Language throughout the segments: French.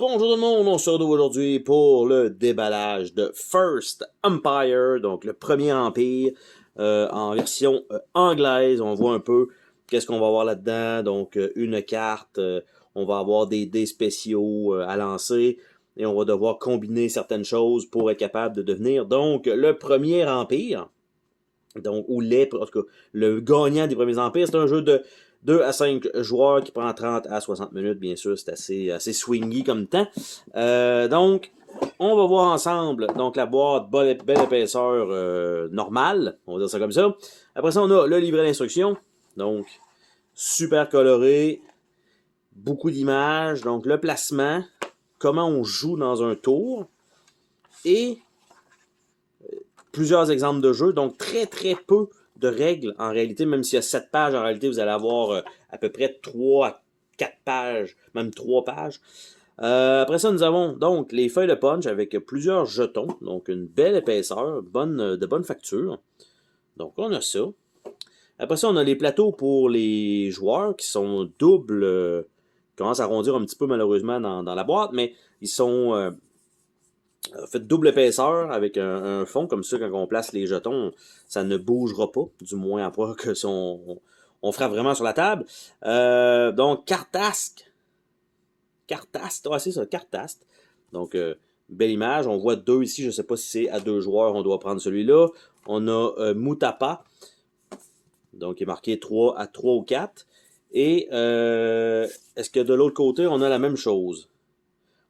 Bonjour tout le monde, on se retrouve aujourd'hui pour le déballage de First Empire, donc le premier empire en version anglaise. On voit un peu qu'est-ce qu'on va avoir là-dedans, donc une carte, on va avoir des dés spéciaux à lancer et on va devoir combiner certaines choses pour être capable de devenir donc le premier empire. Donc, ou les, en tout cas, le gagnant des premiers empires, c'est un jeu de 2 à 5 joueurs qui prend 30 à 60 minutes, bien sûr, c'est assez swingy comme temps. Donc, on va voir ensemble, donc la boîte, belle épaisseur normale, on va dire ça comme ça. Après ça, on a le livret d'instruction, donc super coloré, beaucoup d'images, donc le placement, comment on joue dans un tour, et plusieurs exemples de jeux, donc très peu de règles en réalité, même s'il y a 7 pages, en réalité vous allez avoir à peu près 3 à 4 pages, même 3 pages. Après ça, nous avons donc les feuilles de punch avec plusieurs jetons, donc une belle épaisseur, de bonne facture. Donc on a ça. Après ça, on a les plateaux pour les joueurs qui sont doubles, qui commencent à rondir un petit peu malheureusement dans la boîte, mais ils sont fait double épaisseur avec un fond comme ça quand on place les jetons, ça ne bougera pas, du moins à part que si on frappe vraiment sur la table. Donc Cartast, ouais, c'est ça, Cartast. Donc belle image, on voit deux ici, je ne sais pas si c'est à deux joueurs, on doit prendre celui-là. On a Mutapa, donc il est marqué 3 à 3 ou 4. Et est-ce que de l'autre côté, on a la même chose?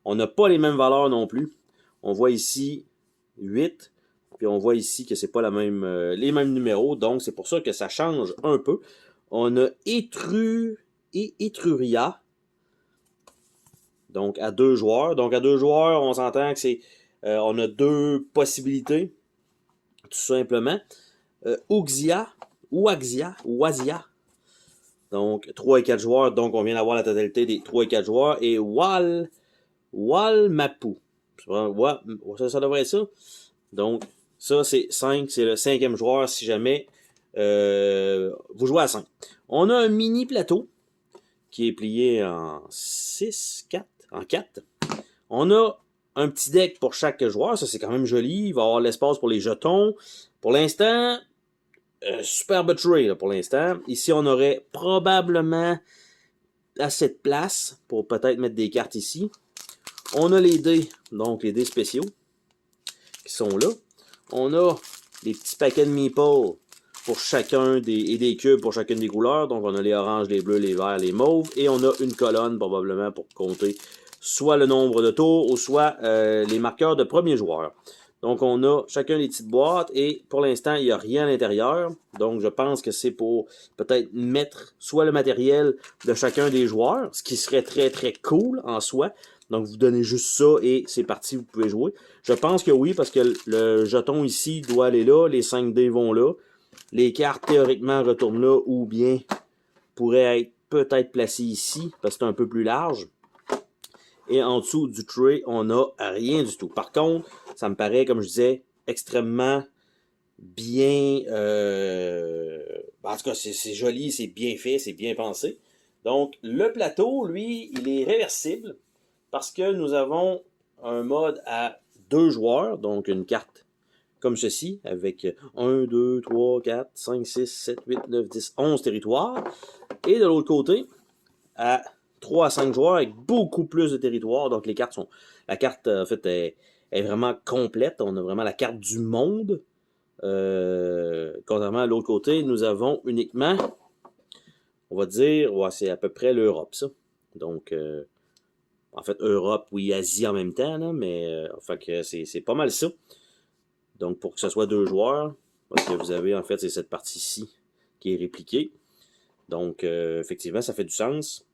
On n'a pas les mêmes valeurs non plus. On voit ici 8, puis on voit ici que c'est pas les mêmes numéros, donc c'est pour ça que ça change un peu. On a Etruria, donc à deux joueurs. Donc à deux joueurs, on s'entend que on a deux possibilités, tout simplement. Uxia, Wazia. Donc 3 et 4 joueurs, donc on vient d'avoir la totalité des 3 et 4 joueurs. Et Walmapu. Ça devrait être ça. Donc, ça, c'est 5, c'est le cinquième joueur si jamais vous jouez à 5. On a un mini plateau qui est plié en 6, 4, en 4. On a un petit deck pour chaque joueur, ça c'est quand même joli. Il va y avoir l'espace pour les jetons. Pour l'instant, superbe tray là, pour l'instant. Ici, on aurait probablement assez de place pour peut-être mettre des cartes ici. On a les dés, donc les dés spéciaux qui sont là. On a des petits paquets de meeples pour chacun et des cubes pour chacune des couleurs. Donc on a les oranges, les bleus, les verts, les mauves. Et on a une colonne probablement pour compter soit le nombre de tours ou soit les marqueurs de premier joueur. Donc on a chacun des petites boîtes et pour l'instant il n'y a rien à l'intérieur. Donc je pense que c'est pour peut-être mettre soit le matériel de chacun des joueurs, ce qui serait très cool en soi. Donc vous donnez juste ça et c'est parti, vous pouvez jouer. Je pense que oui, parce que le jeton ici doit aller là, les 5 dés vont là. Les cartes théoriquement retournent là ou bien pourraient être peut-être placées ici parce que c'est un peu plus large. Et en dessous du tray, on n'a rien du tout. Par contre, ça me paraît, comme je disais, extrêmement bien... en tout cas, c'est joli, c'est bien fait, c'est bien pensé. Donc, le plateau, lui, il est réversible parce que nous avons un mode à deux joueurs, donc une carte comme ceci, avec 1, 2, 3, 4, 5, 6, 7, 8, 9, 10, 11 territoires. Et de l'autre côté, à 3 à 5 joueurs avec beaucoup plus de territoires. Donc les cartes sont. La carte, en fait, est vraiment complète. On a vraiment la carte du monde. Contrairement à l'autre côté, nous avons uniquement, on va dire, ouais, c'est à peu près l'Europe, ça. Donc, en fait, Europe, oui, Asie en même temps, là, mais fait que c'est pas mal ça. Donc, pour que ce soit deux joueurs, parce que vous avez, en fait, c'est cette partie-ci qui est répliquée. Donc, effectivement, ça fait du sens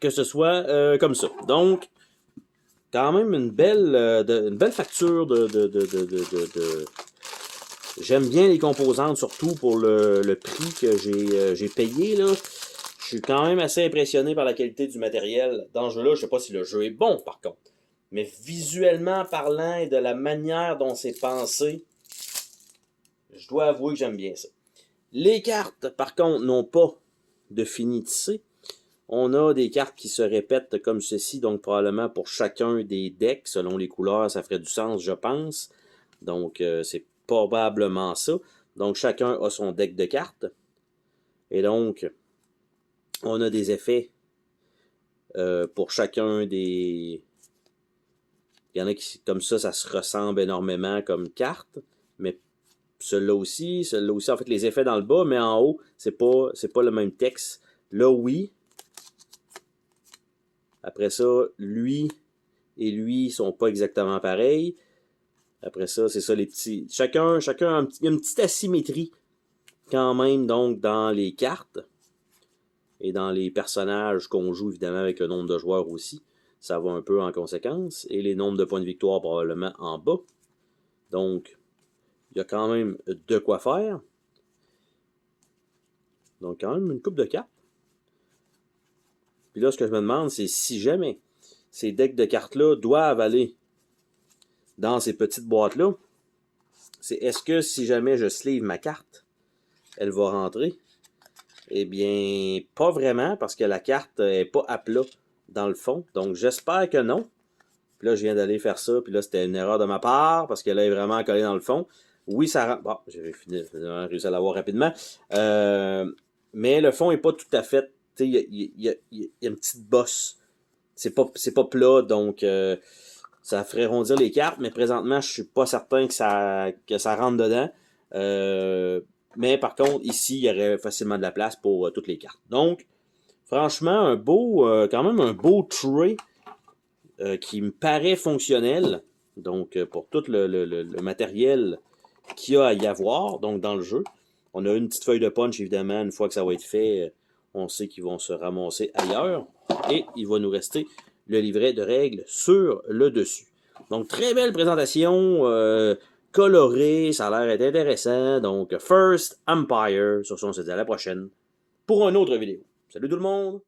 que ce soit comme ça. Donc, quand même une belle facture de. J'aime bien les composantes, surtout pour le prix que j'ai payé. Là. Je suis quand même assez impressionné par la qualité du matériel dans ce jeu-là. Je ne sais pas si le jeu est bon, par contre. Mais visuellement parlant et de la manière dont c'est pensé, je dois avouer que j'aime bien ça. Les cartes, par contre, n'ont pas de fini tissé. On a des cartes qui se répètent comme ceci, donc probablement pour chacun des decks, selon les couleurs, ça ferait du sens, je pense. Donc, c'est probablement ça. Donc, chacun a son deck de cartes. Et donc, on a des effets pour chacun des... Il y en a qui, comme ça se ressemble énormément comme cartes, mais celui-là aussi, en fait, les effets dans le bas, mais en haut, c'est pas le même texte. Là, oui. Après ça, lui et lui sont pas exactement pareils. Après ça, c'est ça, les petits... Chacun a il y a une petite asymétrie quand même, donc, dans les cartes et dans les personnages qu'on joue, évidemment, avec le nombre de joueurs aussi. Ça va un peu en conséquence. Et les nombres de points de victoire, probablement, en bas. Donc, il y a quand même de quoi faire. Donc, quand même, une coupe de cartes. Puis là, ce que je me demande, c'est si jamais ces decks de cartes-là doivent aller dans ces petites boîtes-là, c'est est-ce que si jamais je sleeve ma carte, elle va rentrer? Eh bien, pas vraiment, parce que la carte n'est pas à plat dans le fond. Donc, j'espère que non. Puis là, je viens d'aller faire ça, puis là, c'était une erreur de ma part, parce qu'elle est vraiment collée dans le fond. Oui, ça rentre. Bon, j'ai réussi à l'avoir rapidement. Mais le fond n'est pas tout à fait... Il y a une petite bosse. C'est pas plat, donc ça ferait rondir les cartes, mais présentement, je suis pas certain que ça rentre dedans. Mais par contre, ici, il y aurait facilement de la place pour toutes les cartes. Donc, franchement, quand même un beau tray qui me paraît fonctionnel. Donc, pour tout le matériel qu'il y a à y avoir, donc dans le jeu. On a une petite feuille de punch, évidemment, une fois que ça va être fait, on sait qu'ils vont se ramasser ailleurs. Et il va nous rester le livret de règles sur le dessus. Donc, très belle présentation, colorée, ça a l'air d'être intéressant. Donc, First Empire, sur ce, on se dit à la prochaine pour une autre vidéo. Salut tout le monde!